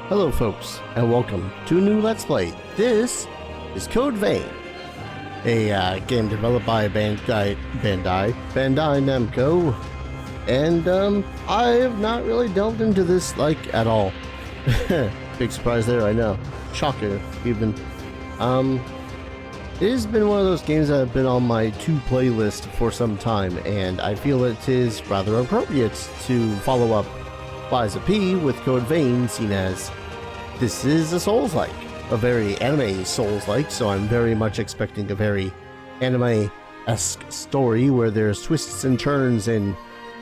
Hello folks, and welcome to a new Let's Play. This is Code Vein, a game developed by Bandai Namco, and I have not really delved into this like at all. Big surprise there, I know. Shocker, even. It has been one of those games that have been on my to-play list for some time, and I feel it is rather appropriate to follow up Lies of P with Code Vein, seen as this is a Souls-like, a very anime Souls-like, so I'm very much expecting a very anime-esque story where there's twists and turns and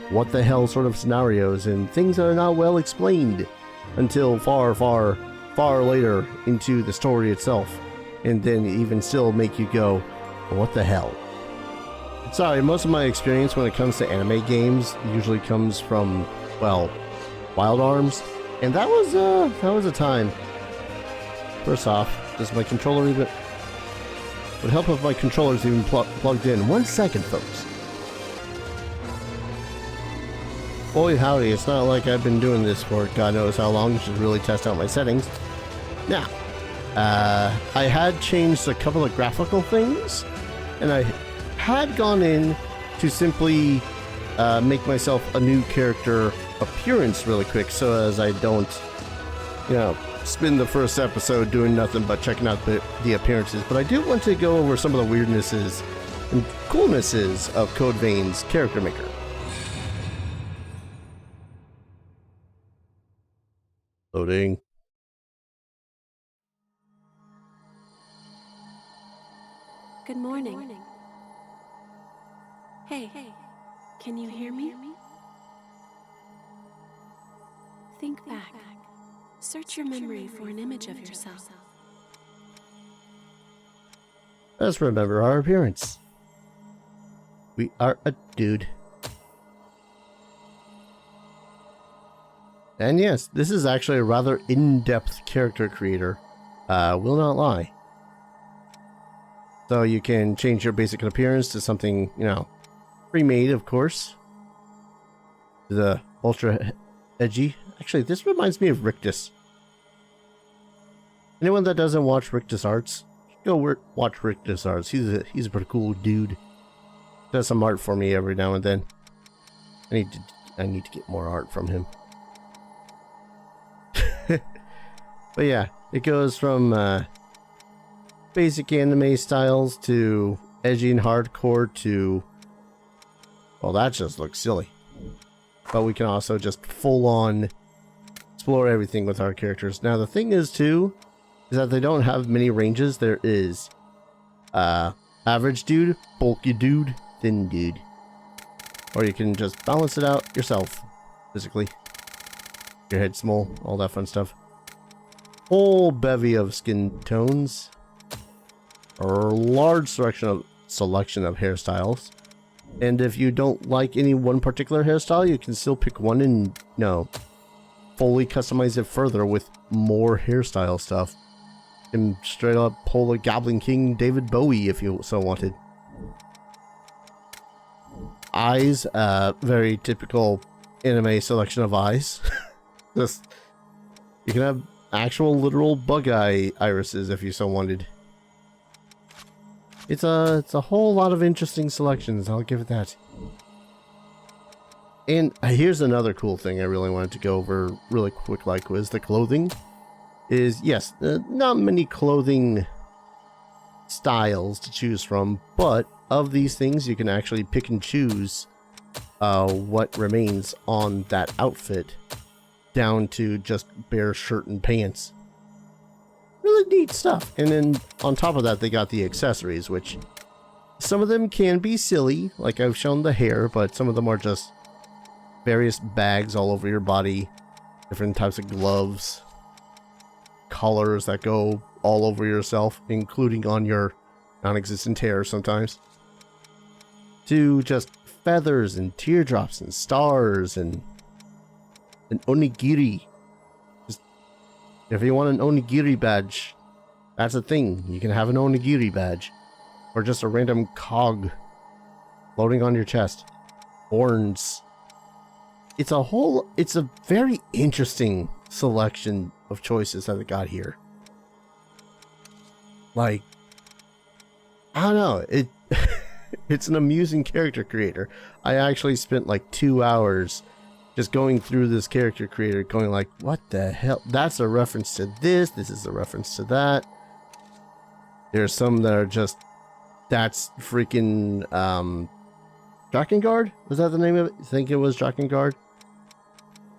what the hell sort of scenarios and things that are not well explained until far, far, far later into the story itself, and then even still make you go, what the hell? Sorry, most of my experience when it comes to anime games usually comes from, well, Wild Arms, and that was a time. First off, does my controller even... Would help if my controller's even plugged in. 1 second, folks. Boy howdy, it's not like I've been doing this for God knows how long. Should really test out my settings. Now, I had changed a couple of graphical things, and I had gone in to simply make myself a new character appearance really quick, so as I don't, you know, spend the first episode doing nothing but checking out the appearances. But I do want to go over some of the weirdnesses and coolnesses of Code Vein's character maker. Loading. Good morning. Hey, can you hear me? Think back. Search your memory for an image of yourself. Let's remember our appearance. We are a dude. And yes, this is actually a rather in-depth character creator. Will not lie. So you can change your basic appearance to something, you know, pre-made, of course. The ultra edgy. Actually, this reminds me of Rictus. Anyone that doesn't watch Rictus Arts, go watch Rictus Arts. He's a pretty cool dude. Does some art for me every now and then. I need to get more art from him. But yeah, it goes from basic anime styles to edgy and hardcore to, well, that just looks silly. But we can also just full on explore everything with our characters. Now the thing is too, is that they don't have many ranges. There is average dude, bulky dude, thin dude. Or you can just balance it out yourself, physically. Your head small, all that fun stuff. Whole bevy of skin tones. A large selection of hairstyles. And if you don't like any one particular hairstyle, you can still pick one and, you know, fully customize it further with more hairstyle stuff. And straight up pull a Goblin King David Bowie if you so wanted. Eyes, very typical anime selection of eyes. Just, you can have actual literal bug eye irises if you so wanted. It's a whole lot of interesting selections, I'll give it that. And here's another cool thing I really wanted to go over really quick, like, was the clothing. Is, yes, not many clothing styles to choose from, but of these things you can actually pick and choose what remains on that outfit, down to just bare shirt and pants. Really neat stuff. And then on top of that, they got the accessories, which some of them can be silly, like I've shown the hair, but some of them are just various bags all over your body, different types of gloves, collars that go all over yourself, including on your non-existent hair sometimes, to just feathers and teardrops and stars and an onigiri. Just, if you want an onigiri badge, that's a thing. You can have an onigiri badge. Or just a random cog floating on your chest. Horns. It's a very interesting selection of choices that I got here. Like, I don't know, it's an amusing character creator. I actually spent like 2 hours just going through this character creator, going like, what the hell? That's a reference to this. This is a reference to that. There's some that are just, that's freaking, Drakengard? Was that the name of it? I think it was Drakengard.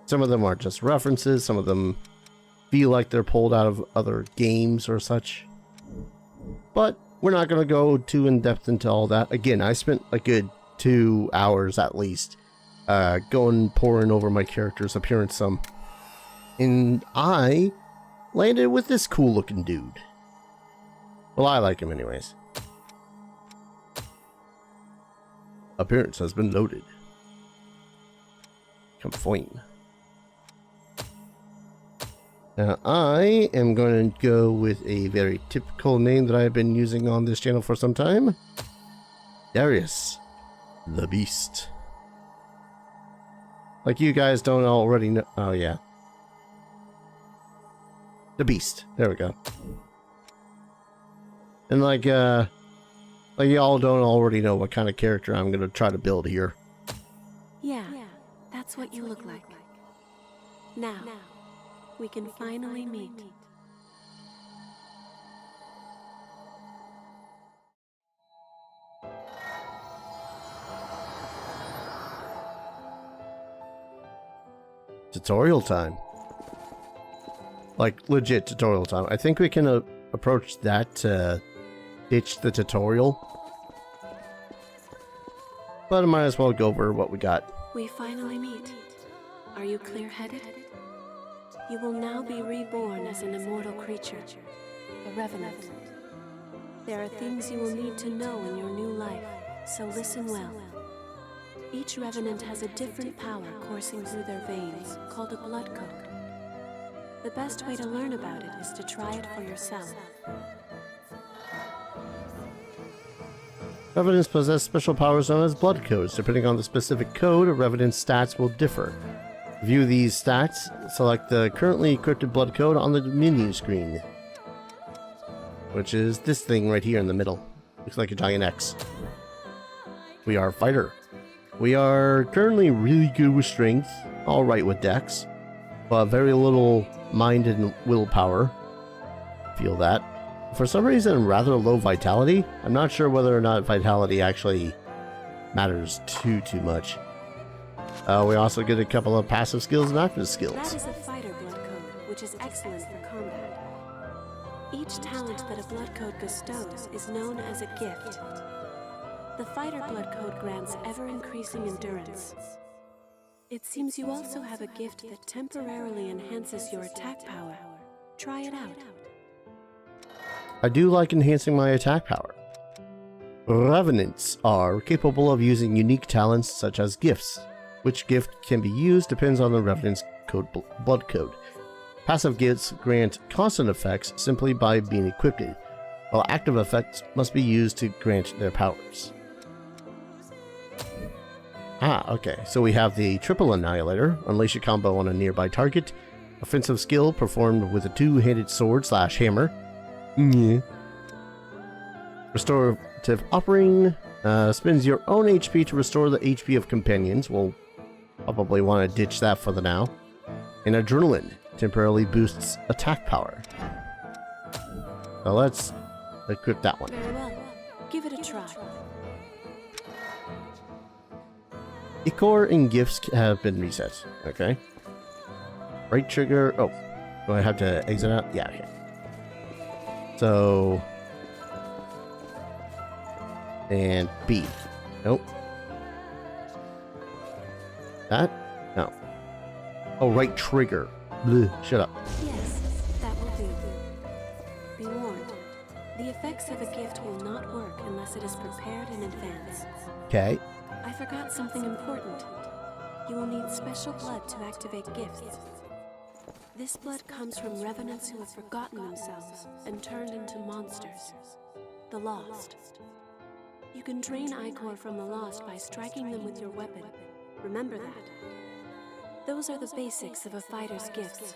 Some of them are just references. Some of them feel like they're pulled out of other games or such. But we're not going to go too in-depth into all that. Again, I spent a good 2 hours at least pouring over my character's appearance some. And I landed with this cool-looking dude. Well, I like him anyways. Appearance has been loaded. Confirm. Now, I am going to go with a very typical name that I've been using on this channel for some time. Darius, the Beast. Like you guys don't already know. Oh, yeah. The Beast. There we go. And like y'all don't already know what kind of character I'm going to try to build here. Yeah, that's what you look like. Now, we can finally meet. Tutorial time. Like, legit tutorial time. I think we can approach that to ditch the tutorial. But I might as well go over what we got. We finally meet. Are you clear-headed? You will now be reborn as an immortal creature, a revenant. There are things you will need to know in your new life, so listen well. Each revenant has a different power coursing through their veins, called a blood code. The best way to learn about it is to try it for yourself. Revenants possess special powers known as blood codes. Depending on the specific code, a revenant's stats will differ. View these stats, select the currently equipped blood code on the menu screen, which is this thing right here in the middle. Looks like a giant X. We are fighter. We are currently really good with strength, alright with dex, but very little mind and willpower. Feel that. For some reason, rather low vitality. I'm not sure whether or not vitality actually matters too much. We also get a couple of passive skills and active skills. That is a fighter blood code, which is excellent for combat. Each talent that a blood code bestows is known as a gift. The fighter blood code grants ever-increasing endurance. It seems you also have a gift that temporarily enhances your attack power. Try it out. I do like enhancing my attack power. Revenants are capable of using unique talents such as gifts. Which gift can be used depends on the Revenant's blood code. Passive gifts grant constant effects simply by being equipped, while active effects must be used to grant their powers. Ah, okay, so we have the Triple Annihilator, unleash a combo on a nearby target, offensive skill performed with a two-handed sword / hammer. Restorative Offering, spends your own HP to restore the HP of companions. We'll probably want to ditch that for the now. And Adrenaline temporarily boosts attack power. So let's equip that one. Very well. Give it a try. Ichor and gifts have been reset. Okay. Right trigger. Oh, do I have to exit out? Yeah, okay. So. And B. Nope. That? No. Oh, right trigger. Bleh, shut up. Yes, that will do. Be warned. The effects of a gift will not work unless it is prepared in advance. Okay. I forgot something important. You will need special blood to activate gifts. This blood comes from revenants who have forgotten themselves and turned into monsters. The lost. You can drain ichor from the lost by striking them with your weapon. Remember that. Those are the basics of a fighter's gifts.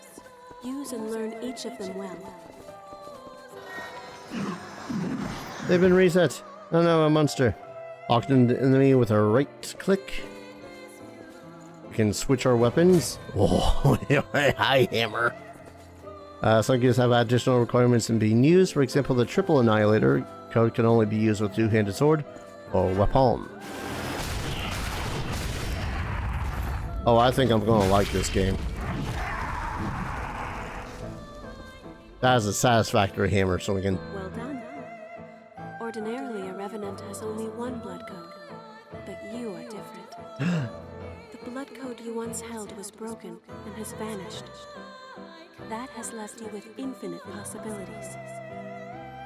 Use and learn each of them well. They've been reset. Oh no, a monster. Locked an enemy with a right click. We can switch our weapons. Oh, high hammer. Some gifts have additional requirements in being used. For example, the triple annihilator code can only be used with two-handed sword or weapon. Oh, I think I'm gonna like this game. That is a satisfactory hammer, so we can... Well done. Ordinarily, a revenant has only one blood code, but you are different. The blood code you once held was broken and has vanished. That has left you with infinite possibilities.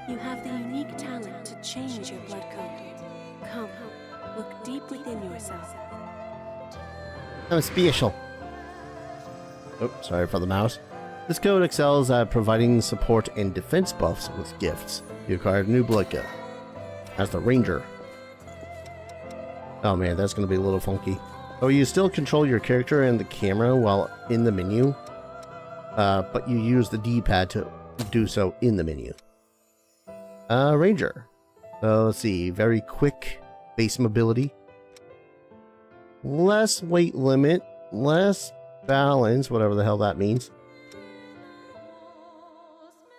You have the unique talent to change your blood code. Come, look deep within yourself. I'm special. Oh, sorry for the mouse. This code excels at providing support and defense buffs with gifts. You acquired a new blood code. As the Ranger. Oh man, that's going to be a little funky. Oh, you still control your character and the camera while in the menu. But you use the D-pad to do so in the menu. Ranger. So let's see, very quick base mobility. Less weight limit, less balance, whatever the hell that means.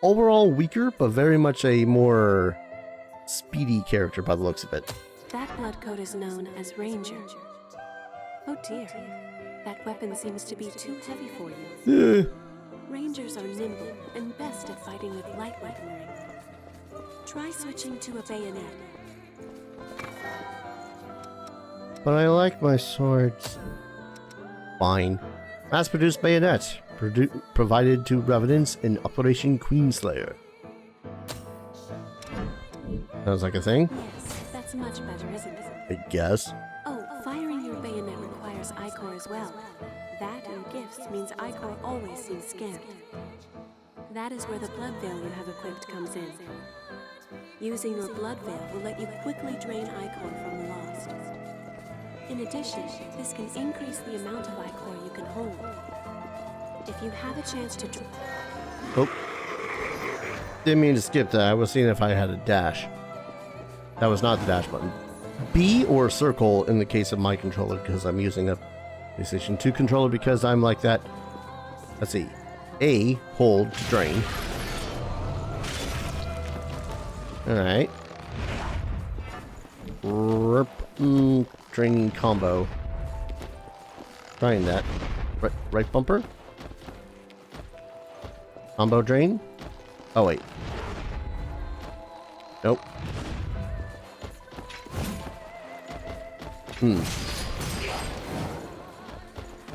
Overall weaker, but very much a more speedy character by the looks of it. That blood code is known as Ranger. Oh dear, that weapon seems to be too heavy for you. Rangers are nimble and best at fighting with light weaponry. Try switching to a bayonet. But I like my swords. Fine. Mass-produced bayonet. Provided to revenants in Operation Queenslayer. Sounds like a thing. Yes, that's much better, isn't it? I guess. Oh, firing your bayonet requires ichor as well. That and gifts means ichor always seems scared. That is where the blood veil you have equipped comes in. Using your blood veil will let you quickly drain ichor from the lost. In addition, this can increase the amount of ichor you can hold. If you have a chance to... Oh. Didn't mean to skip that. I was seeing if I had a dash. That was not the dash button. B or circle in the case of my controller, because I'm using a PlayStation 2 controller because I'm like that. Let's see. A, hold to drain. Alright. Draining combo. Trying that. Right bumper? Combo drain? Oh, wait. Nope. Yeah,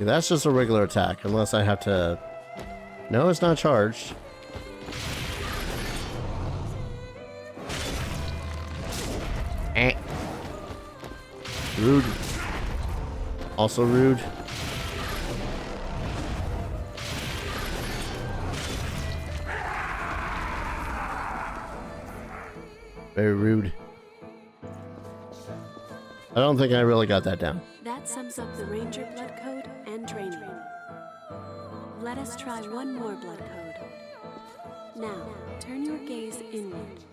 that's just a regular attack, unless I have to... No, it's not charged. Rude. Also rude. Very rude. I don't think I really got that down. That sums up the Ranger blood code and draining. Let us try one more blood code. Now, turn your gaze inward.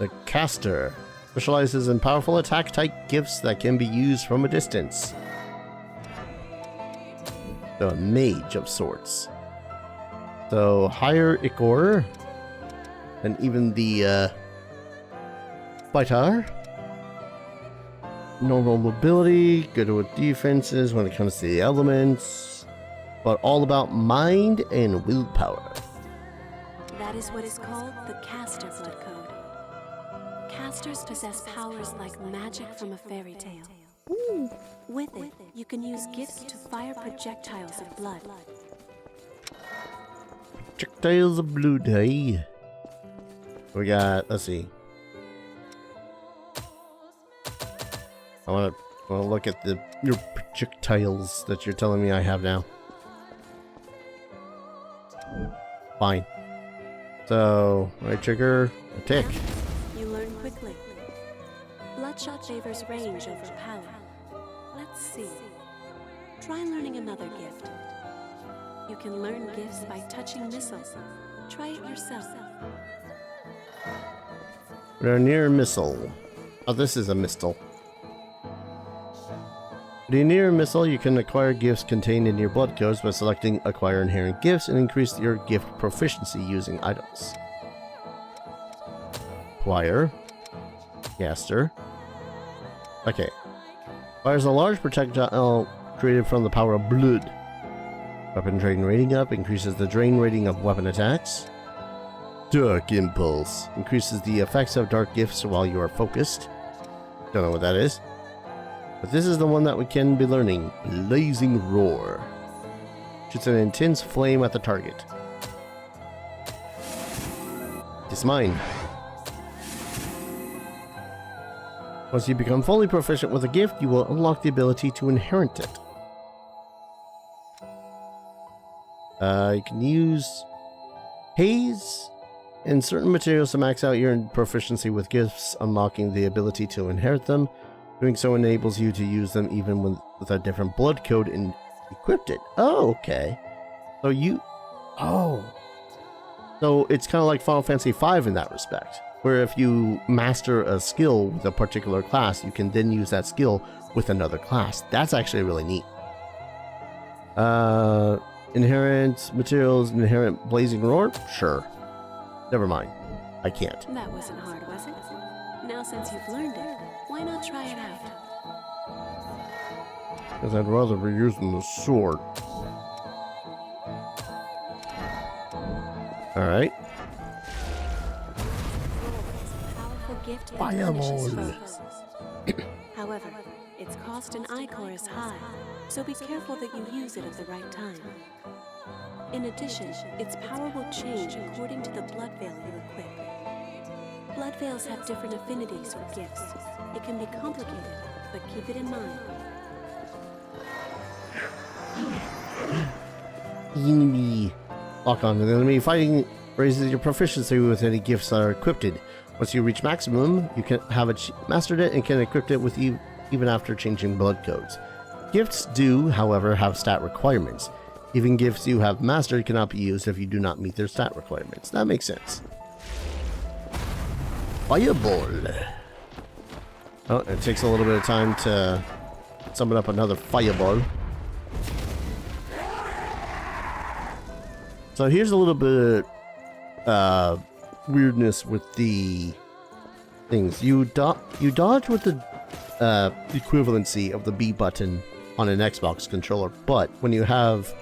The Caster specializes in powerful attack-type gifts that can be used from a distance. The Mage of sorts. So, higher ichor than even the Fighter. Normal mobility, good with defenses when it comes to the elements, but all about mind and willpower. That is what is called the Caster blood code. Casters possess powers like magic from a fairy tale. Ooh. With it, you can use gifts to fire projectiles of blood. Projectiles of blood, hey. We got, let's see. I want to look at your projectiles that you're telling me I have now. Fine. So, right trigger, attack. You learn quickly Bloodshot favors range over power. Let's see. Try learning another gift. You can learn gifts by touching missiles. Try it yourself. We're near a missile. Oh, this is a missile. When you're near a missile, you can acquire gifts contained in your blood codes by selecting Acquire Inherent Gifts and increase your gift proficiency using items. Acquire. Caster. Okay. Fires a large projectile created from the power of blood. Weapon drain rating up, increases the drain rating of weapon attacks. Dark Impulse. Increases the effects of dark gifts while you are focused. Don't know what that is. But this is the one that we can be learning. Blazing Roar. Shoots an intense flame at the target. It's mine. Once you become fully proficient with a gift, you will unlock the ability to inherit it. You can use Haze and certain materials to max out your proficiency with gifts, unlocking the ability to inherit them. Doing so enables you to use them even with a different blood code and equipped it. Oh, okay. So So it's kind of like Final Fantasy V in that respect, where if you master a skill with a particular class, you can then use that skill with another class. That's actually really neat. Inherent materials, inherent blazing roar? Sure. Never mind. I can't. That wasn't hard, was it? Now since you've learned it, why not try it out? Because I'd rather be using the sword. Alright. Powerful gift that Fireball. punishes foes. However, its cost in Ichor is high, so be careful that you use it at the right time. In addition, its power will change according to the blood veil you equip. Blood veils have different affinities for gifts. It can be complicated, but keep it in mind. Enemy. Lock on to the enemy. Fighting raises your proficiency with any gifts that are equipped. Once you reach maximum, you can have mastered it and can equip it with you even after changing blood codes. Gifts do, however, have stat requirements. Even gifts you have mastered cannot be used if you do not meet their stat requirements. That makes sense. Fireball. Oh, it takes a little bit of time to summon up another fireball. So here's a little bit weirdness with the things. You dodge with the equivalency of the B button on an Xbox controller, but when you have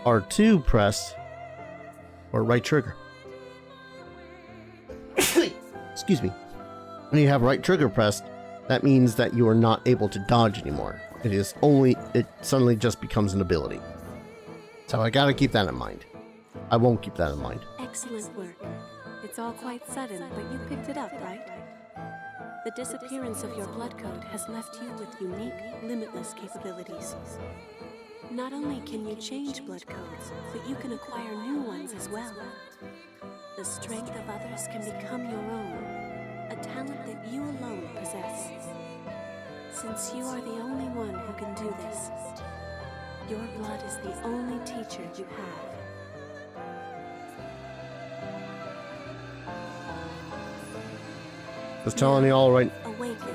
R2 pressed, or right trigger, excuse me, when you have right trigger pressed, that means that you are not able to dodge anymore. It suddenly just becomes an ability. So I gotta keep that in mind. I won't keep that in mind. Excellent work. It's all quite sudden, but you picked it up, right? The disappearance of your blood code has left you with unique, limitless capabilities. Not only can you change blood codes, but you can acquire new ones as well. The strength of others can become your own, a talent that you alone possess. Since you are the only one who can do this, your blood is the only teacher you have. Just telling you all right. Awaken.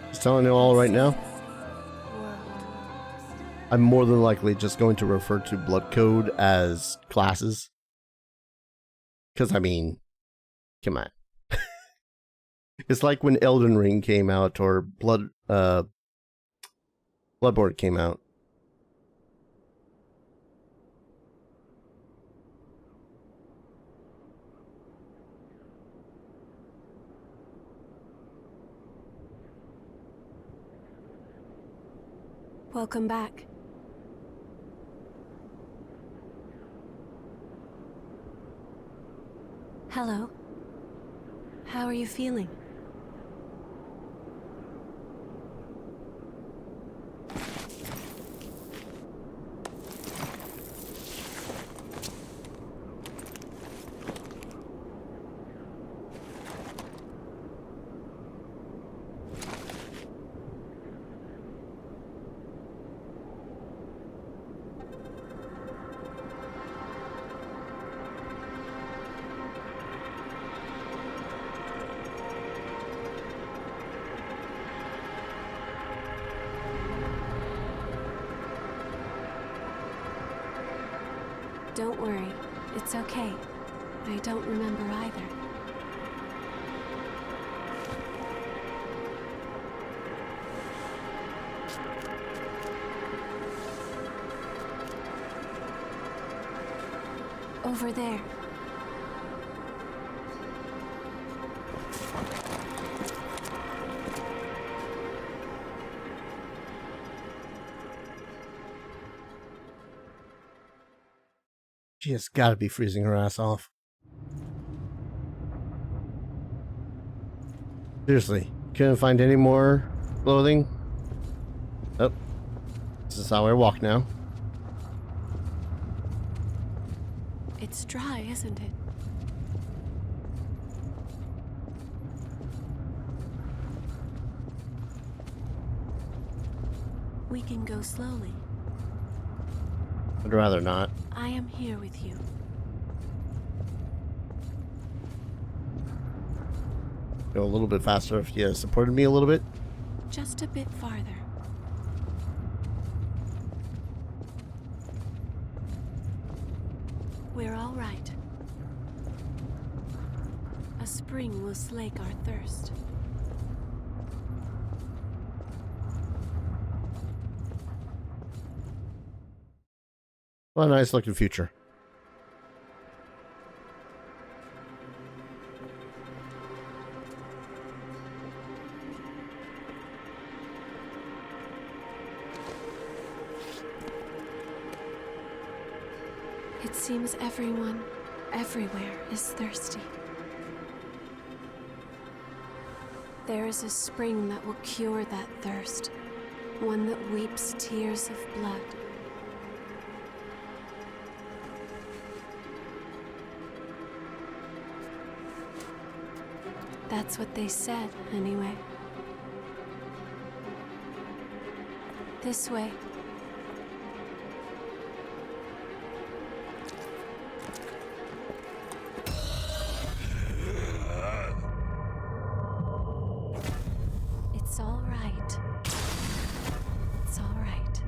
Just telling you all right now. World. I'm more than likely just going to refer to blood code as classes. Because I mean, come on. It's like when Elden Ring came out or Bloodborne came out. Welcome back. Hello. How are you feeling? Don't worry. It's okay. I don't remember either. Over there. She has got to be freezing her ass off. Seriously, couldn't find any more clothing? Oh, this is how I walk now. It's dry, isn't it? We can go slowly. I'd rather not. I am here with you. Go a little bit faster if you supported me a little bit. Just a bit farther. We're all right. A spring will slake our thirst. Well, nice looking future. It seems everyone, everywhere, is thirsty. There is a spring that will cure that thirst, one that weeps tears of blood. That's what they said, anyway. This way. It's all right. It's all right.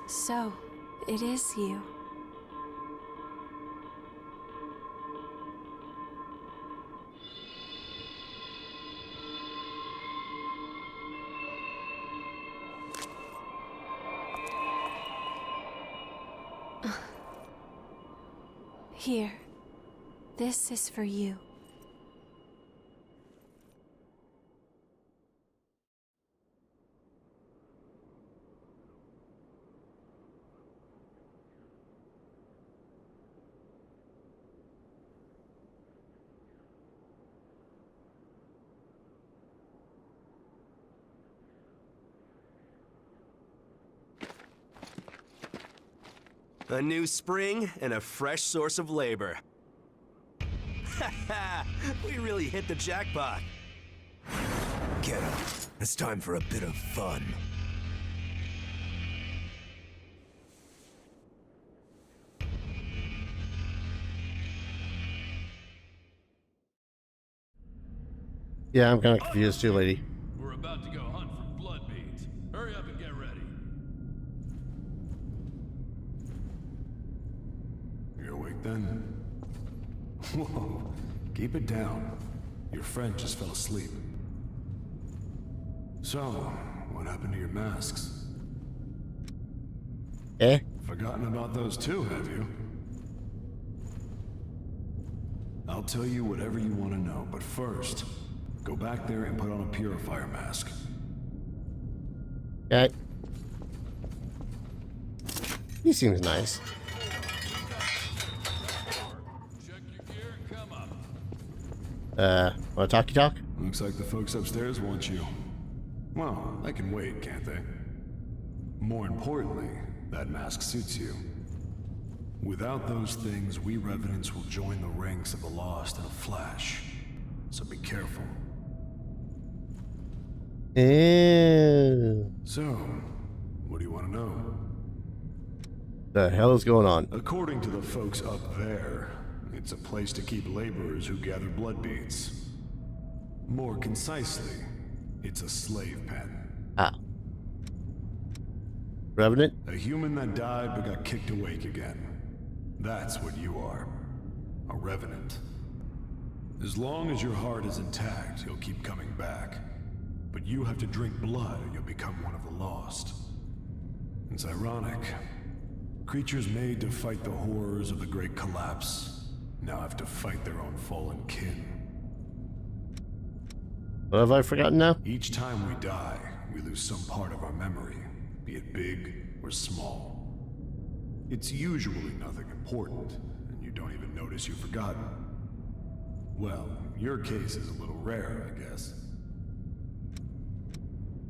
So, it is you. Here. This is for you. A new spring and a fresh source of labor. Ha! We really hit the jackpot. Get up. It's time for a bit of fun. Yeah, I'm kind of confused too, lady. We're about to go hunt for blood beads. Hurry up and get ready. You awake then? Whoa, keep it down. Your friend just fell asleep. So, what happened to your masks? Eh? Forgotten about those too, have you? I'll tell you whatever you want to know, but first, go back there and put on a purifier mask. Okay. He seems nice. Wanna talk? Looks like the folks upstairs want you. Well, I can wait, can't they? More importantly, that mask suits you. Without those things, we Revenants will join the ranks of the Lost in a flash. So be careful. So, what do you want to know? The hell is going on? According to the folks up there, it's a place to keep laborers who gather blood beads. More concisely, it's a slave pen. Ah. Revenant? A human that died but got kicked awake again. That's what you are. A Revenant. As long as your heart is intact, you'll keep coming back. But you have to drink blood or you'll become one of the Lost. It's ironic. Creatures made to fight the horrors of the Great Collapse now have to fight their own fallen kin. What have I forgotten now? Each time we die, we lose some part of our memory, be it big or small. It's usually nothing important, and you don't even notice you've forgotten. Well, your case is a little rare, I guess.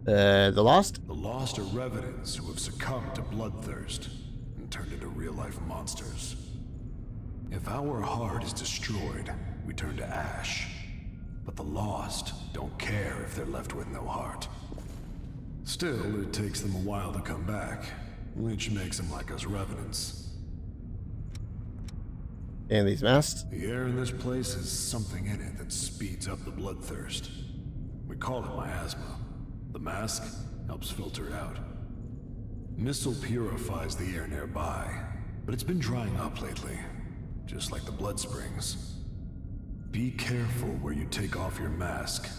The Lost? The Lost are Revenants who have succumbed to bloodthirst and turned into real-life monsters. If our heart is destroyed, we turn to ash. But the Lost don't care if they're left with no heart. Still, it takes them a while to come back, which makes them like us Revenants. And these masks? The air in this place has something in it that speeds up the bloodthirst. We call it miasma. The mask helps filter it out. Missile purifies the air nearby, but it's been drying up lately, just like the blood springs. Be careful where you take off your mask,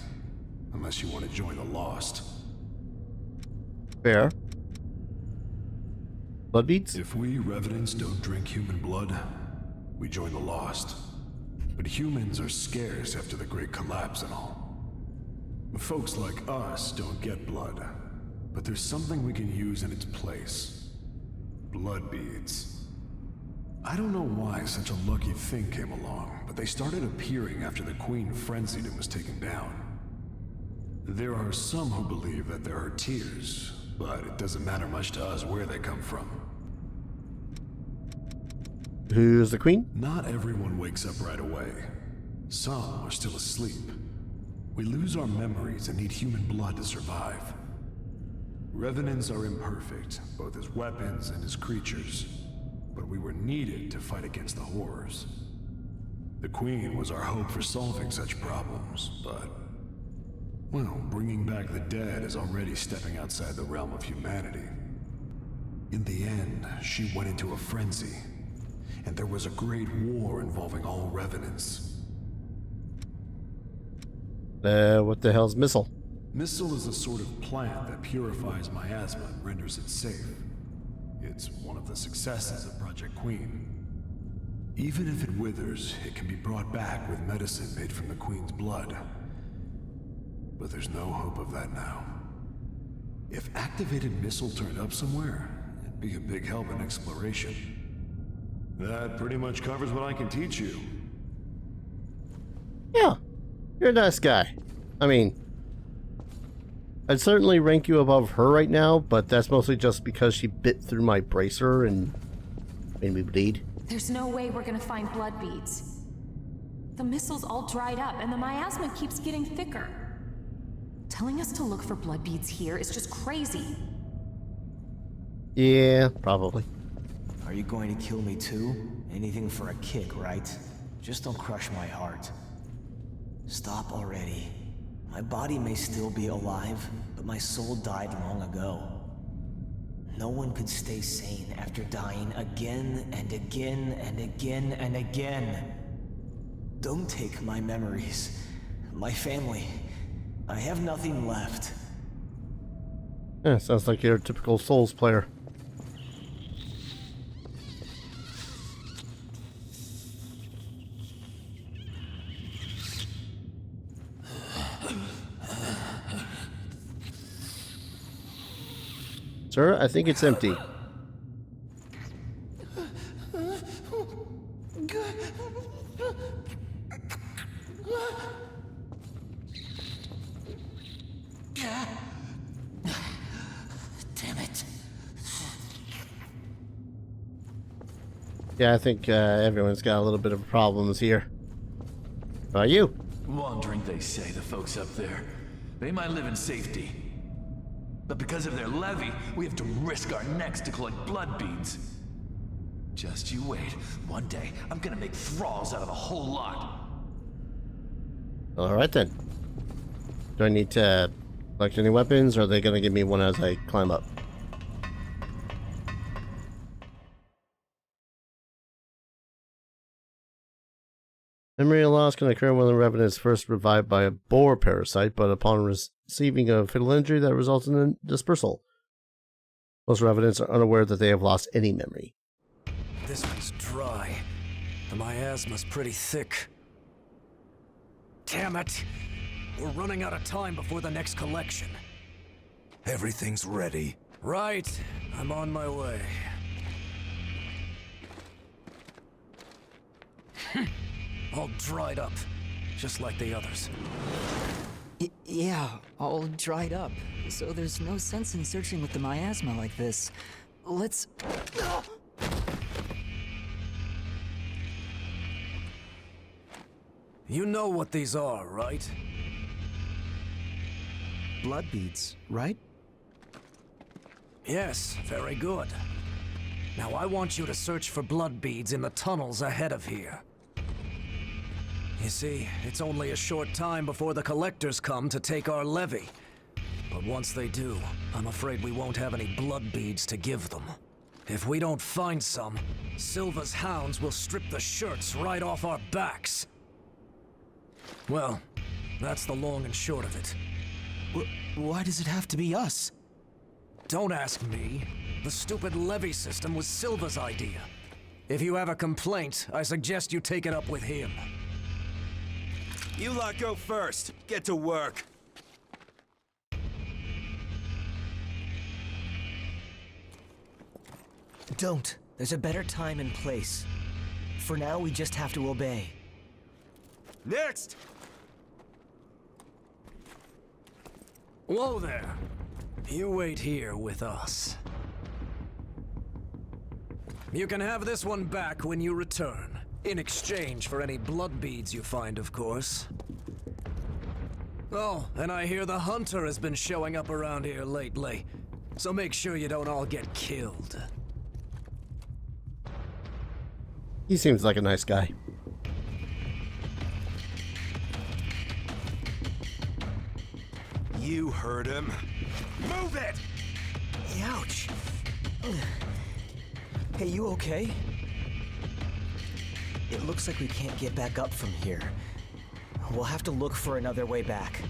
unless you want to join the Lost. Fair. Blood beads? If we Revenants don't drink human blood, we join the Lost. But humans are scarce after the Great Collapse and all. Folks like us don't get blood, but there's something we can use in its place. Blood beads. I don't know why such a lucky thing came along, but they started appearing after the Queen frenzied and was taken down. There are some who believe that they're her tears, but it doesn't matter much to us where they come from. Who's the Queen? Not everyone wakes up right away. Some are still asleep. We lose our memories and need human blood to survive. Revenants are imperfect, both as weapons and as creatures, but we were needed to fight against the horrors. The Queen was our hope for solving such problems, but... well, bringing back the dead is already stepping outside the realm of humanity. In the end, she went into a frenzy, and there was a great war involving all Revenants. What the hell's Missile? Missile is a sort of plant that purifies miasma and renders it safe. It's one of the successes of Project Queen. Even if it withers, it can be brought back with medicine made from the Queen's blood. But there's no hope of that now. If activated Missile turned up somewhere, it'd be a big help in exploration. That pretty much covers what I can teach you. Yeah, you're a nice guy. I mean, I'd certainly rank you above her right now, but that's mostly just because she bit through my bracer and made me bleed. There's no way we're gonna find blood beads. The missile's all dried up and the miasma keeps getting thicker. Telling us to look for blood beads here is just crazy. Yeah, probably. Are you going to kill me too? Anything for a kick, right? Just don't crush my heart. Stop already. My body may still be alive, but my soul died long ago. No one could stay sane after dying again and again and again and again. Don't take my memories, my family. I have nothing left. Yeah, sounds like you're a typical Souls player. Sir, I think it's empty. Yeah, I think everyone's got a little bit of problems here. How about you? Wandering, they say, the folks up there. They might live in safety. But because of their levy, we have to risk our necks to collect blood beads. Just you wait. One day, I'm gonna make thralls out of a whole lot. Alright then. Do I need to collect any weapons, or are they gonna give me one as I climb up? Memory loss can occur when the revenant is first revived by a boar parasite, but upon receiving a fatal injury that results in a dispersal. Most revenants are unaware that they have lost any memory. This one's dry. The miasma's pretty thick. Damn it! We're running out of time before the next collection. Everything's ready. Right. I'm on my way. All dried up, just like the others. Yeah, all dried up. So there's no sense in searching with the miasma like this. Let's... You know what these are, right? Blood beads, right? Yes, very good. Now I want you to search for blood beads in the tunnels ahead of here. You see, it's only a short time before the collectors come to take our levy. But once they do, I'm afraid we won't have any blood beads to give them. If we don't find some, Silva's hounds will strip the shirts right off our backs. Well, that's the long and short of it. Why does it have to be us? Don't ask me. The stupid levy system was Silva's idea. If you have a complaint, I suggest you take it up with him. You lot go first. Get to work. Don't. There's a better time and place. For now, we just have to obey. Next! Whoa there. You wait here with us. You can have this one back when you return. In exchange for any blood beads you find, of course. Oh, and I hear the hunter has been showing up around here lately. So make sure you don't all get killed. He seems like a nice guy. You heard him. Move it! Ouch! Hey, you okay? It looks like we can't get back up from here. We'll have to look for another way back.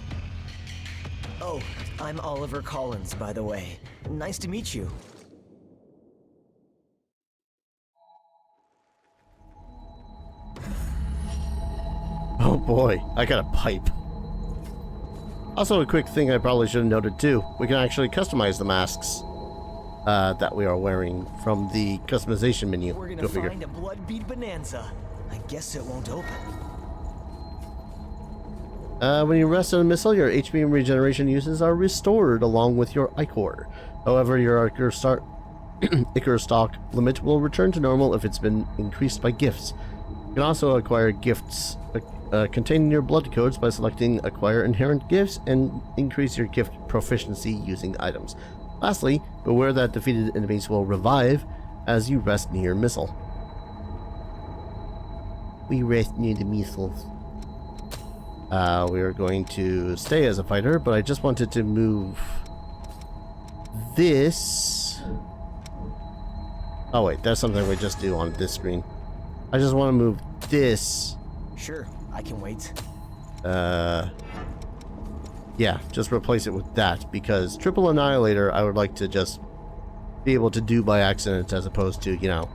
Oh, I'm Oliver Collins, by the way. Nice to meet you. Oh boy, I got a pipe. Also, a quick thing I probably should have noted too. We can actually customize the masks that we are wearing from the customization menu. We're gonna Go figure. find a blood bead bonanza. I guess it won't open. When you rest on a missile, your HP and regeneration uses are restored along with your Ichor. However, your Ichor stock limit will return to normal if it's been increased by gifts. You can also acquire gifts containing your blood codes by selecting Acquire Inherent Gifts and increase your gift proficiency using items. Lastly, beware that defeated enemies will revive as you rest near your missile. We rest near the missiles. We are going to stay as a fighter, but I just wanted to move this. Oh wait, that's something we just do on this screen. I just want to move this. Sure, I can wait. Yeah, just replace it with that, because Triple Annihilator I would like to just be able to do by accident as opposed to, you know,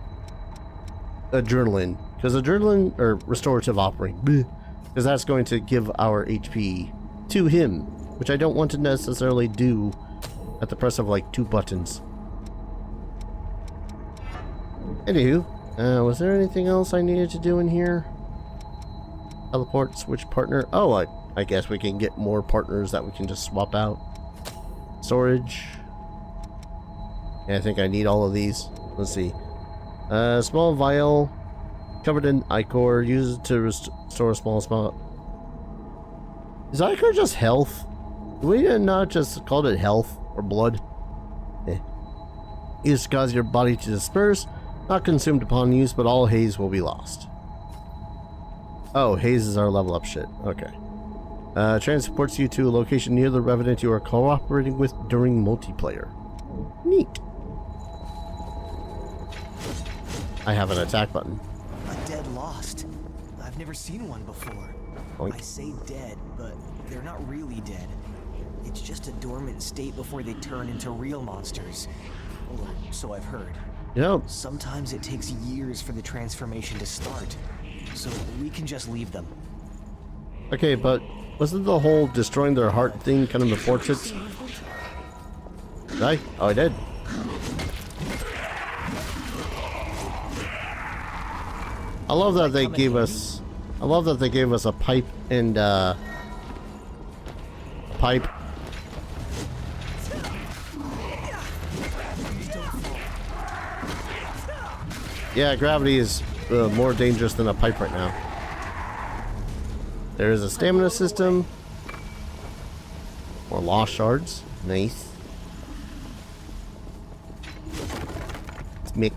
Adrenaline. Because Adrenaline, or Restorative Offering, because that's going to give our HP to him, which I don't want to necessarily do at the press of like 2 buttons. Anywho, was there anything else I needed to do in here? Teleport, switch partner. Oh, I guess we can get more partners that we can just swap out. Storage. Yeah, I think I need all of these. Let's see. Small vial covered in ichor, used to restore a small spot. Is ichor just health? Do we not just call it health or blood? Used to cause your body to disperse, not consumed upon use, but all haze will be lost. Oh, haze is our level up shit. Okay. Transports you to a location near the Revenant you are cooperating with during multiplayer. Neat. I have an attack button. A dead lost. I've never seen one before. Oink. I say dead, but they're not really dead. It's just a dormant state before they turn into real monsters. Or so I've heard. Yep. Sometimes it takes years for the transformation to start, so we can just leave them. Okay, but wasn't the whole destroying their heart thing kind of the portraits? Did I? Oh, I did. I love that they gave us. I love that they gave us a pipe and pipe. Yeah, gravity is more dangerous than a pipe right now. There is a stamina system. More lost shards. Nice. It's Mick.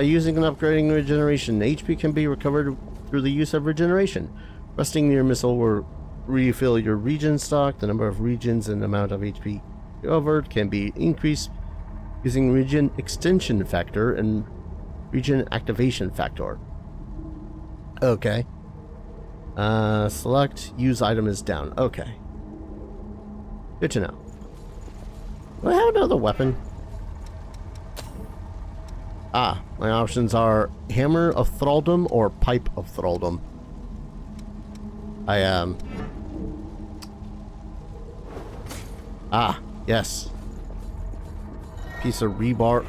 Using and upgrading regeneration. HP can be recovered through the use of regeneration. Resting near missile will refill your regen stock. The number of regions and amount of HP covered can be increased using regen extension factor and regen activation factor. Okay. Select use item is down. Okay. Good to know. Do I have another weapon? Ah, my options are hammer of thraldom or pipe of thraldom. Ah, yes. Piece of rebar,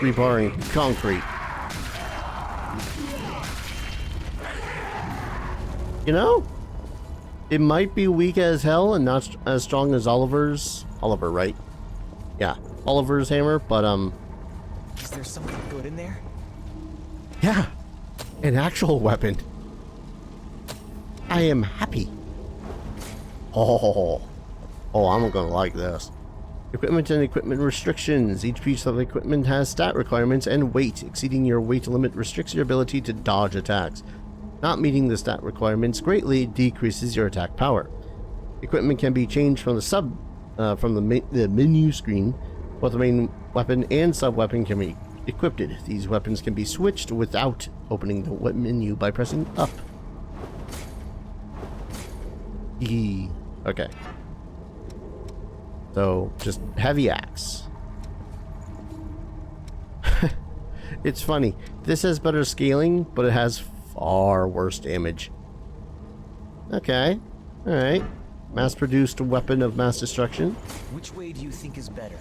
rebar and concrete. You know, it might be weak as hell and not as strong as Oliver's. Oliver, right? Yeah, Oliver's hammer, but Is there something good in there? yeah, an actual weapon. I am happy. Oh, I'm gonna like this. Equipment and equipment restrictions. Each piece of equipment has stat requirements and weight. Exceeding your weight limit restricts your ability to dodge attacks. Not meeting the stat requirements greatly decreases your attack power. Equipment can be changed from the menu screen. Both the main weapon and sub-weapon can be equipped. These weapons can be switched without opening the menu by pressing up. Okay. So, just heavy axe. It's funny. This has better scaling, but it has far worse damage. Okay. Alright. Mass-produced weapon of mass destruction. Which way do you think is better?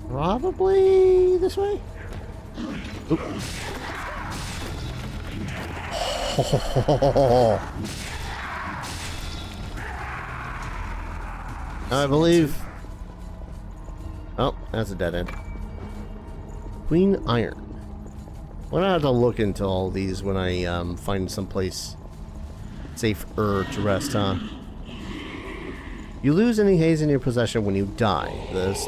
Probably this way? Oop. I believe... Oh, that's a dead end. Queen Iron. We're gonna have to look into all these when I find someplace safer to rest, huh? You lose any haze in your possession when you die. This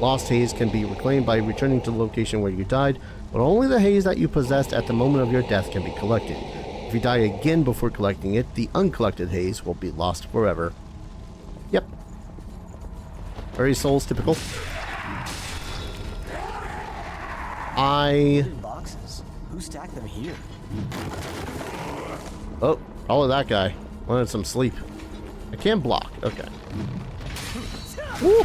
lost haze can be reclaimed by returning to the location where you died, but only the haze that you possessed at the moment of your death can be collected. If you die again before collecting it, the uncollected haze will be lost forever. Yep. Very Souls typical. Boxes. Who stacked them here? Oh, probably that guy. Wanted some sleep. I can't block. Okay. Woo!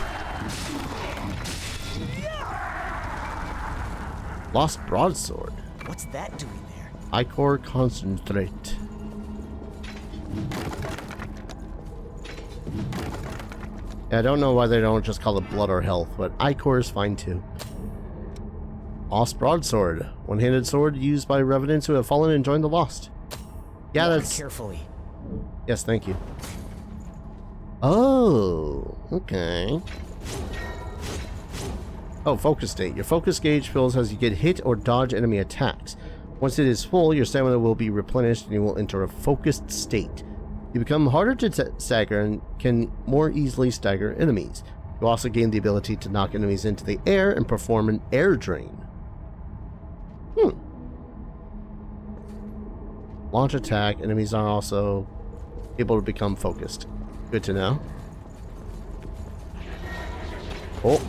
Lost broadsword. What's that doing there? Ichor concentrate. Yeah, I don't know why they don't just call it blood or health, but Ichor is fine too. Lost broadsword. One-handed sword used by revenants who have fallen and joined the lost. Yeah, that's... Carefully. Yes, thank you. Oh, okay. Oh, focus state. Your focus gauge fills as you get hit or dodge enemy attacks. Once it is full, your stamina will be replenished and you will enter a focused state. You become harder to stagger and can more easily stagger enemies. You also gain the ability to knock enemies into the air and perform an air drain. Launch attack. Enemies are also able to become focused. Good to know. Oh.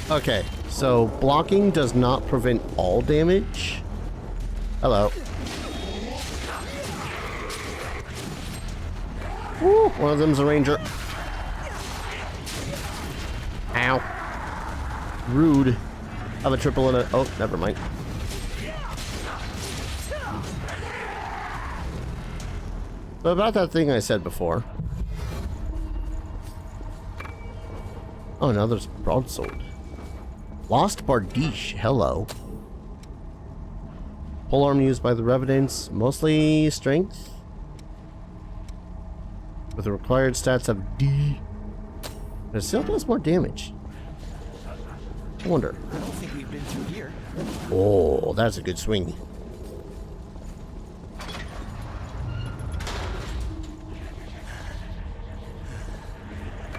Okay, so blocking does not prevent all damage. Hello. Woo, one of them's a ranger. Ow. Rude. I have a triple and a... Oh, never mind. So about that thing I said before. Oh, now there's broadsword. Lost Bardiche. Hello. Polearm used by the Revenants. Mostly strength. With the required stats of D. But it still does more damage. I wonder. I don't think we've been through here. Oh, that's a good swing.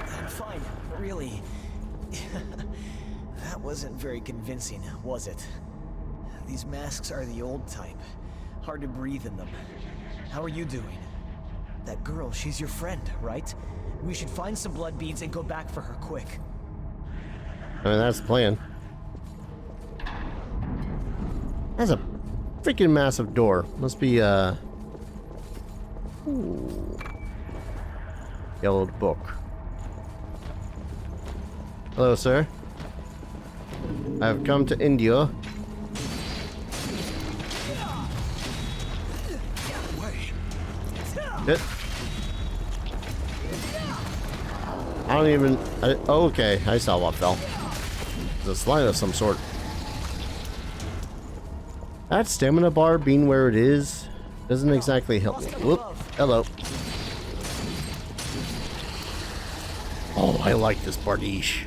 I'm fine, really. That wasn't very convincing, was it? These masks are the old type. Hard to breathe in them. How are you doing? That girl, she's your friend, right? We should find some blood beads and go back for her quick. I mean, that's the plan. That's a freaking massive door. Must be, ooh. Yellowed book. Hello, sir. I've come to India. It. I don't even... oh, okay, I saw what fell. It's a slide of some sort. That stamina bar being where it is doesn't exactly help me. Whoop. Hello. Oh, I like this Bardiche.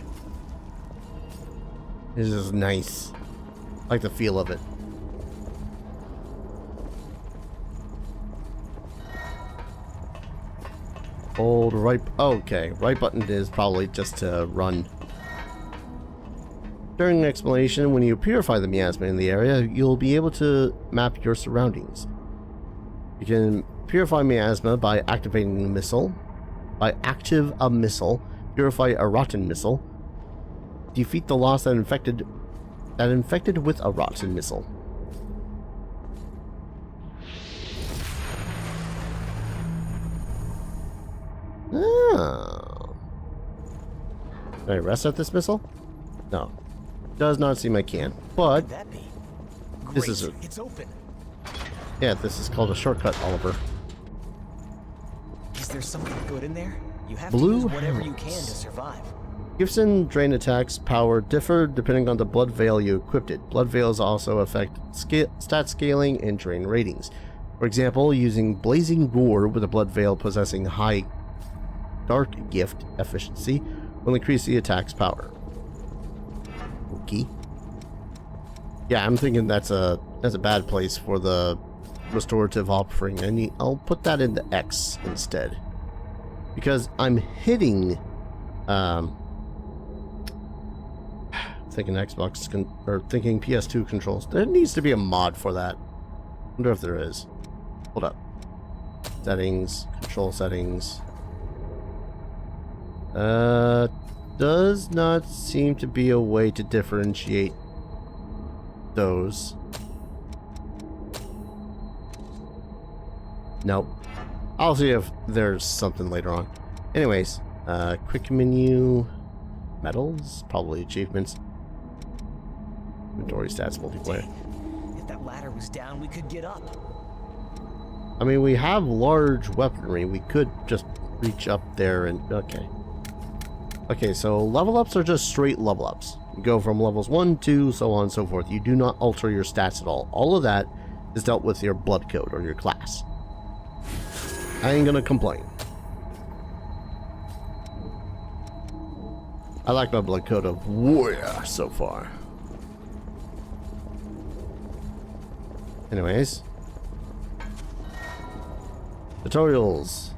This is nice. I like the feel of it. Hold right... okay, right button is probably just to run. During an explanation, when you purify the miasma in the area, you'll be able to map your surroundings. You can purify miasma by activating a missile, by active a missile, purify a rotten missile, defeat the loss that infected with a rotten missile. Oh. Can I reset this missile? No. Does not seem I can. But That be? this Great. is a... It's open. yeah, this is called a shortcut, Oliver. Is there something good in there? You have Blue to use whatever you can to helmets. survive. Gifts and drain attacks power differ depending on the blood veil you equipped it. Blood veils also affect stat scaling and drain ratings. For example, using Blazing Gore with a blood veil possessing high dark gift efficiency will increase the attack's power. Okay. Yeah, I'm thinking that's a bad place for the restorative offering. I'll put that into X instead. Because I'm hitting thinking Xbox or thinking PS2 controls. There needs to be a mod for that. Wonder if there is. Hold up. Settings, control settings. Does not seem to be a way to differentiate those. Nope. I'll see if there's something later on. Anyways, quick menu, medals, probably achievements, inventory stats, multiplayer. If that ladder was down, we could get up. I mean, we have large weaponry. We could just reach up there and... okay. Okay, so level ups are just straight level ups. You go from levels 1, 2, so on and so forth. You do not alter your stats at all. All of that is dealt with your blood code or your class. I ain't gonna complain. I like my blood code of warrior so far. Anyways. Tutorials.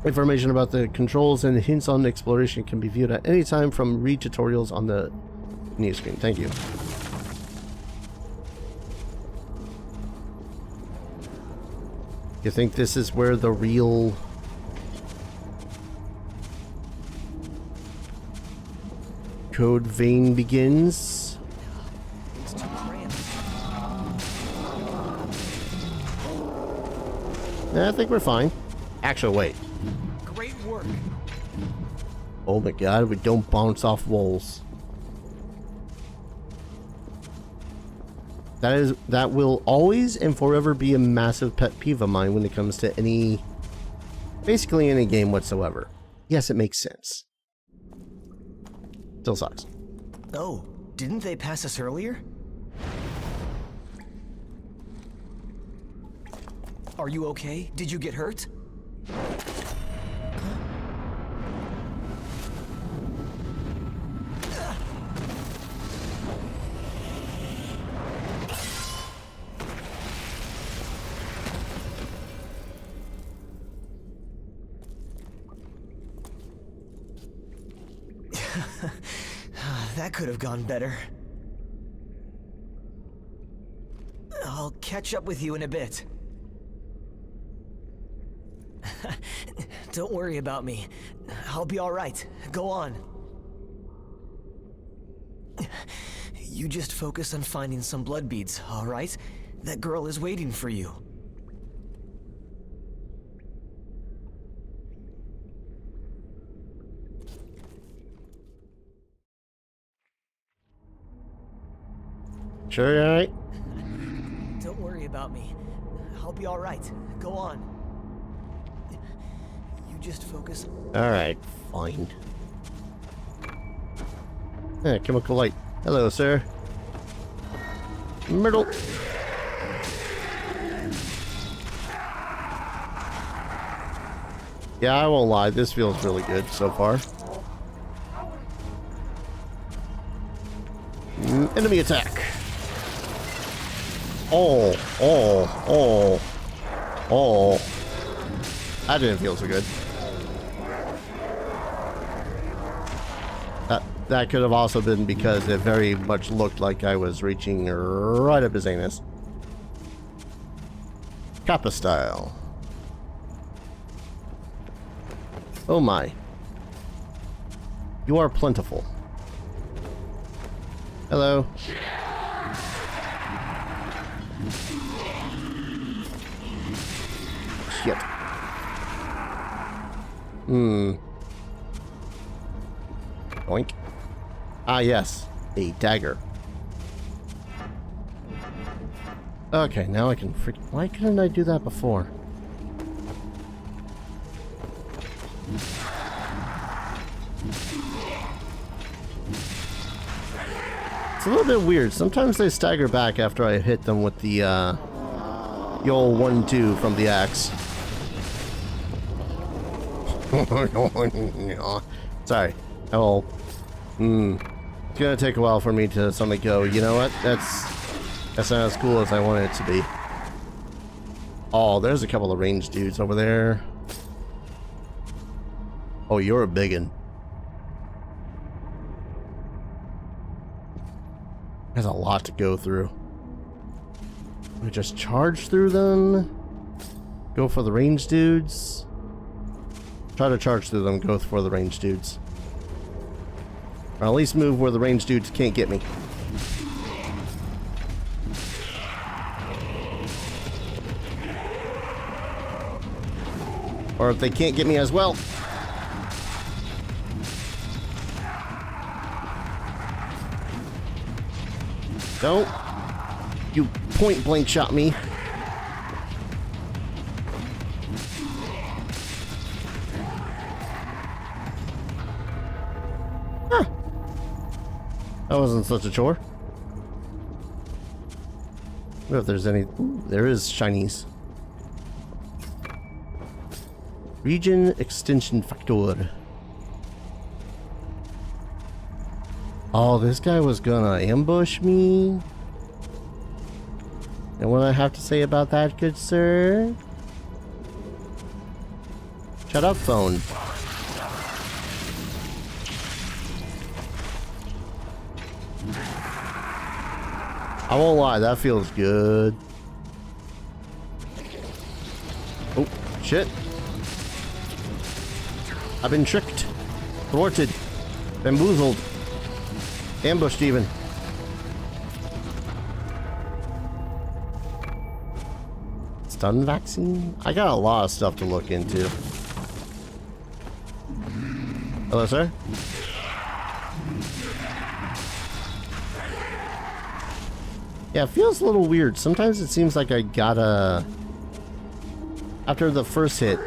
Information about the controls and hints on exploration can be viewed at any time from read tutorials on the news screen. Thank you. You think this is where the real code vein begins? It's too cramped. I think we're fine. Actually, wait. Great work. Oh my god, we don't bounce off walls. That will always and forever be a massive pet peeve of mine when it comes to basically any game whatsoever. Yes, it makes sense. Still sucks. Oh, didn't they pass us earlier? Are you okay? Did you get hurt? That could have gone better. I'll catch up with you in a bit. Don't worry about me. I'll be all right. Go on. You just focus on finding some blood beads, all right? That girl is waiting for you. Sure, you're alright? Don't worry about me. I'll be all right. Go on. You just focus. Alright, fine. Yeah, chemical light. Hello, sir. Myrtle. Yeah, I won't lie. This feels really good so far. Enemy attack. Oh. That didn't feel so good. That could have also been because it very much looked like I was reaching right up his anus. Kappa style. Oh my. You are plentiful. Hello. Shit. Oink. Ah, yes. A dagger. Okay, now I can freak. Why couldn't I do that before? It's a little bit weird. Sometimes they stagger back after I hit them with the old 1-2 from the axe. Sorry. Oh. It's gonna take a while for me to suddenly go, you know what? That's not as cool as I want it to be. Oh, there's a couple of ranged dudes over there. Oh, you're a biggin. There's a lot to go through. We just charge through them. Go for the ranged dudes. Try to charge through them, go for the ranged dudes. Or at least move where the ranged dudes can't get me. Or if they can't get me as well. Don't you point blank shot me. Huh. That wasn't such a chore. I wonder if there's any. Ooh, there is shinies. Region extension factor. Oh, this guy was gonna ambush me? And what I have to say about that, good sir? Shut up, phone. I won't lie, that feels good. Oh, shit. I've been tricked, thwarted, bamboozled, ambushed even. Stun vaccine? I got a lot of stuff to look into. Hello, sir? Yeah, it feels a little weird. Sometimes it seems like I gotta... After the first hit,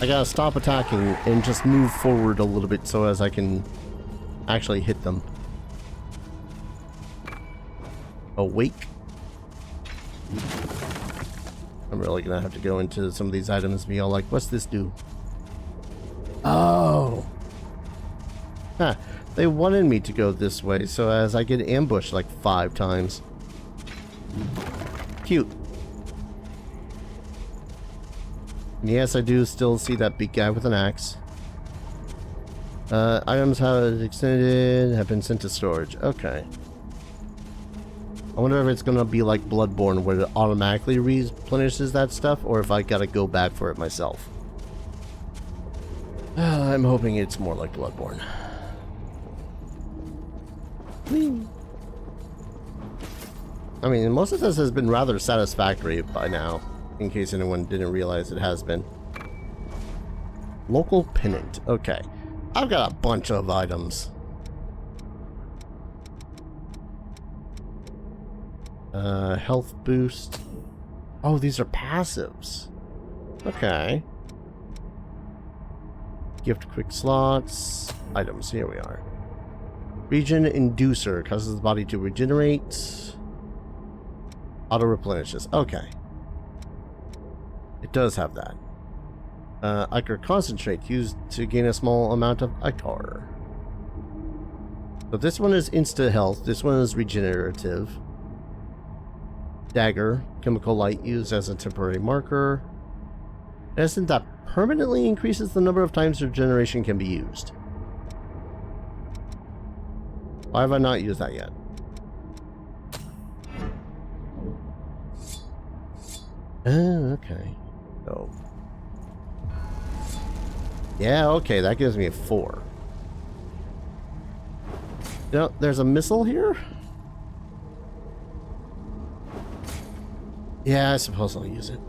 I gotta stop attacking and just move forward a little bit so as I can actually hit them. Awake. I'm really gonna have to go into some of these items and be all like, what's this do? Oh! Huh. They wanted me to go this way so as I get ambushed like 5 times. Cute. And yes, I do still see that big guy with an axe. Items have extended, have been sent to storage. Okay. I wonder if it's gonna be like Bloodborne where it automatically replenishes that stuff, or if I gotta go back for it myself. I'm hoping it's more like Bloodborne. I mean, most of this has been rather satisfactory by now, in case anyone didn't realize it has been. Local pennant. Okay. I've got a bunch of items. Health boost. Oh, these are passives. Okay. Gift quick slots. Items. Here we are. Regen inducer causes the body to regenerate. Auto replenishes. Okay. It does have that. Ichor concentrate used to gain a small amount of Ichor. So this one is insta health. This one is regenerative. Dagger, chemical light used as a temporary marker. Medicine that permanently increases the number of times regeneration can be used. Why have I not used that yet? Okay. Oh. Yeah, okay, that gives me a 4. You know, there's a missile here? Yeah, I suppose I'll use it.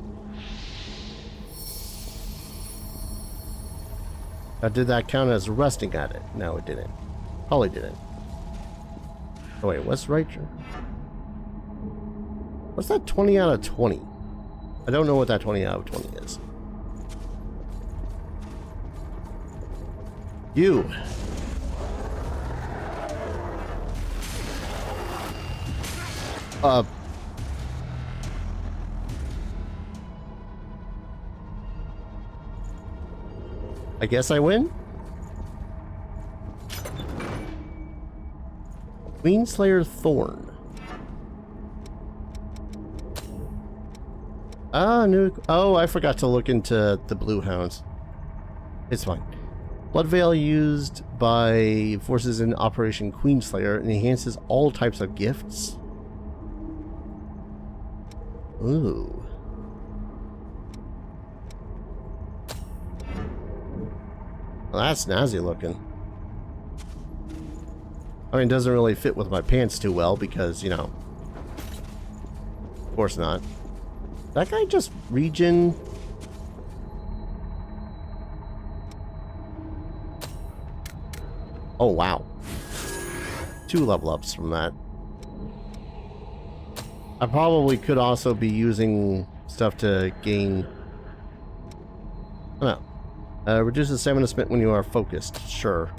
Now, did that count as resting at it? No, it didn't. Probably didn't. Oh, wait, what's right here? What's that 20 out of 20? I don't know what that 20 out of 20 is. You. I guess I win? Queenslayer Thorn. Ah, new. Oh, I forgot to look into the Blue Hounds. It's fine. Blood Veil used by forces in Operation Queenslayer and enhances all types of gifts. Ooh. Well, that's snazzy looking. I mean, it doesn't really fit with my pants too well because, you know, of course not. That guy just regen. Oh, wow. 2 level ups from that. I probably could also be using stuff to gain... I don't know. Reduces stamina spent when you are focused. Sure.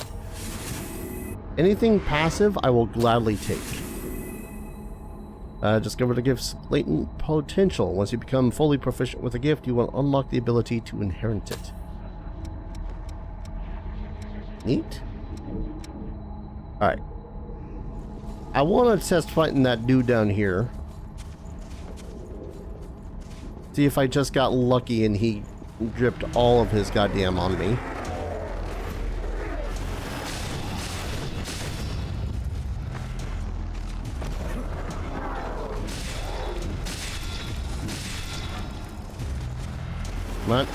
Anything passive, I will gladly take. Discover the gift's latent potential. Once you become fully proficient with a gift, you will unlock the ability to inherit it. Neat. Alright. I want to test fighting that dude down here. See if I just got lucky and he dripped all of his goddamn on me. Come on.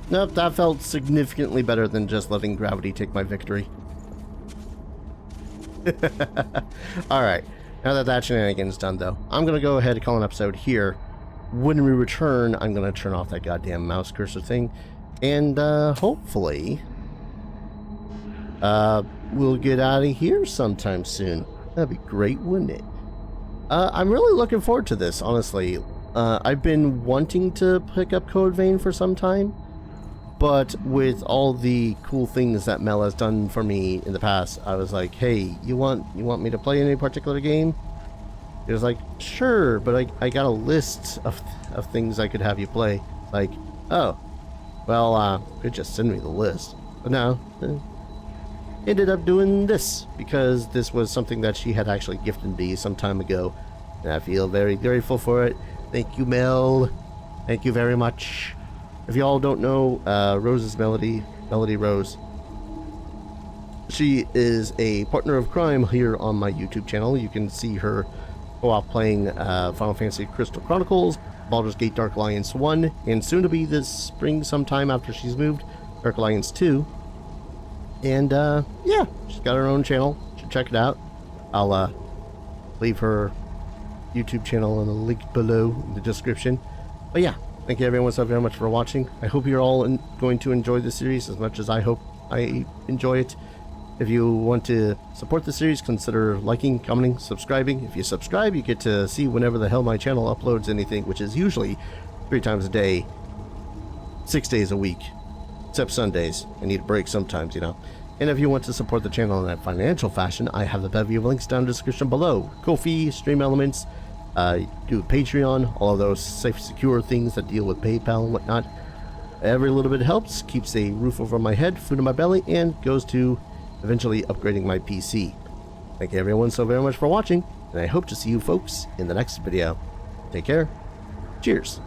Nope, that felt significantly better than just letting gravity take my victory. Alright, now that that shenanigan's done though, I'm going to go ahead and call an episode here. When we return, I'm going to turn off that goddamn mouse cursor thing. And hopefully, we'll get out of here sometime soon. That'd be great, wouldn't it? I'm really looking forward to this, honestly. I've been wanting to pick up Code Vein for some time. But with all the cool things that Mel has done for me in the past, I was like, hey, you want me to play any particular game? He was like, sure, but I got a list of things I could have you play. Like, oh, well, could just send me the list. But no, ended up doing this because this was something that she had actually gifted me some time ago. And I feel very grateful for it. Thank you, Mel. Thank you very much. If y'all don't know Rose's MelodyRose, she is a partner of crime here on my YouTube channel. You can see her go off playing Final Fantasy Crystal Chronicles, Baldur's Gate Dark Alliance 1, and soon to be this spring sometime after she's moved, Dark Alliance 2. And yeah, she's got her own channel. You should check it out. I'll leave her YouTube channel in the link below in the description. But yeah. Thank you everyone so very much for watching. I hope you're all going to enjoy the series as much as I hope I enjoy it. If you want to support the series, consider liking, commenting, subscribing. If you subscribe, you get to see whenever the hell my channel uploads anything, which is usually 3 times a day, 6 days a week, except Sundays. I need a break sometimes, you know. And if you want to support the channel in a financial fashion, I have the bevy of links down in the description below. Ko-fi, Stream Elements, do Patreon, all of those safe, secure things that deal with PayPal and whatnot. Every little bit helps, keeps a roof over my head, food in my belly, and goes to eventually upgrading my PC. Thank you everyone so very much for watching, and I hope to see you folks in the next video. Take care. Cheers.